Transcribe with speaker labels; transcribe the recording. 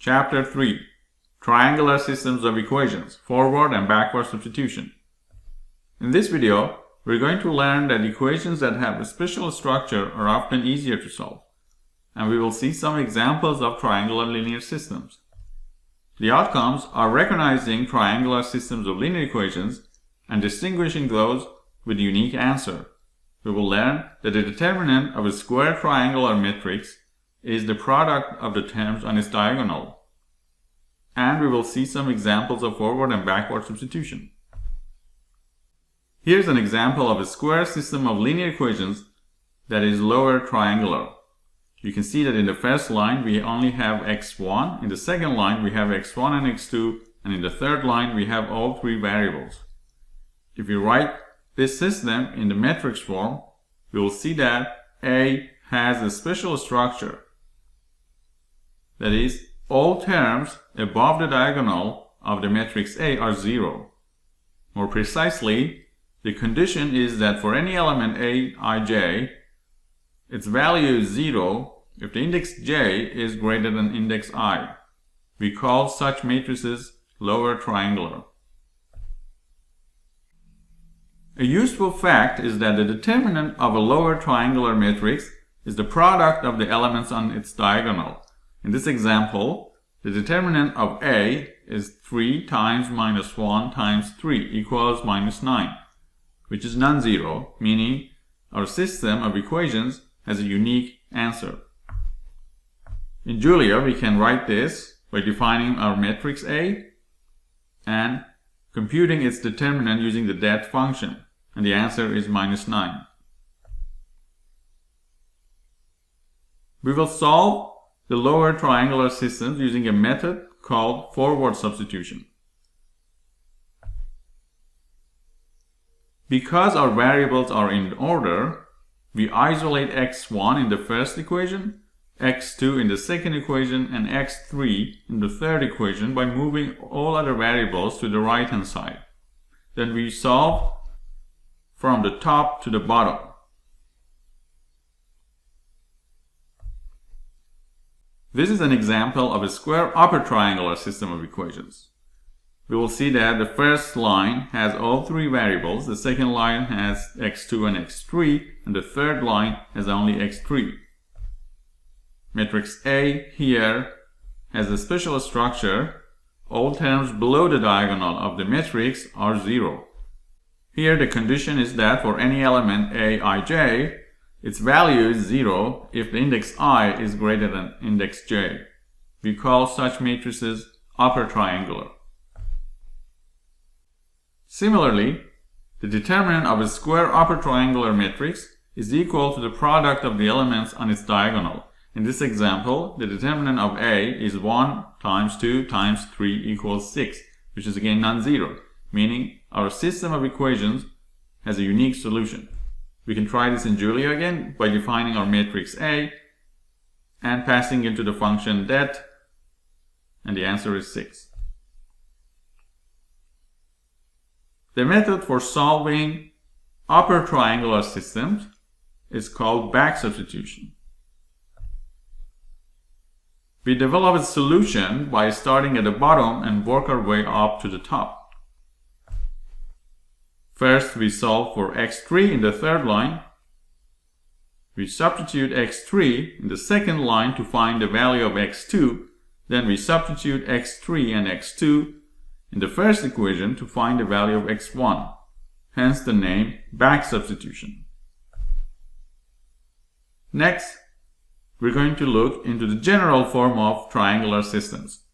Speaker 1: Chapter 3. Triangular Systems of Equations, Forward and Backward Substitution. In this video, we're going to learn that equations that have a special structure are often easier to solve, and we will see some examples of triangular linear systems. The outcomes are recognizing triangular systems of linear equations and distinguishing those with a unique answer. We will learn that the determinant of a square triangular matrix is the product of the terms on its diagonal. And we will see some examples of forward and backward substitution. Here's an example of a square system of linear equations that is lower triangular. You can see that in the first line we only have x1, in the second line we have x1 and x2, and in the third line we have all three variables. If you write this system in the matrix form, we will see that A has a special structure. That is, all terms above the diagonal of the matrix A are 0. More precisely, the condition is that for any element A, I, J, its value is 0 if the index J is greater than index I. We call such matrices lower triangular. A useful fact is that the determinant of a lower triangular matrix is the product of the elements on its diagonal. In this example, the determinant of A is 3 times minus 1 times 3 equals minus 9, which is non-zero, meaning our system of equations has a unique answer. In Julia, we can write this by defining our matrix A and computing its determinant using the det function, and the answer is minus 9. We will solve the lower triangular systems using a method called forward substitution. Because our variables are in order, we isolate x1 in the first equation, x2 in the second equation, and x3 in the third equation by moving all other variables to the right hand side. Then we solve from the top to the bottom. This is an example of a square upper triangular system of equations. We will see that the first line has all three variables, the second line has x2 and x3, and the third line has only x3. Matrix A here has a special structure. All terms below the diagonal of the matrix are 0. Here the condition is that for any element A, I, J, its value is 0 if the index I is greater than index J. We call such matrices upper triangular. Similarly, the determinant of a square upper triangular matrix is equal to the product of the elements on its diagonal. In this example, the determinant of A is 1 times 2 times 3 equals 6, which is again non-zero, meaning our system of equations has a unique solution. We can try this in Julia again by defining our matrix A and passing into the function det, and the answer is 6. The method for solving upper triangular systems is called back substitution. We develop a solution by starting at the bottom and work our way up to the top. First, we solve for x3 in the third line. We substitute x3 in the second line to find the value of x2. Then we substitute x3 and x2 in the first equation to find the value of x1. Hence the name back substitution. Next, we're going to look into the general form of triangular systems.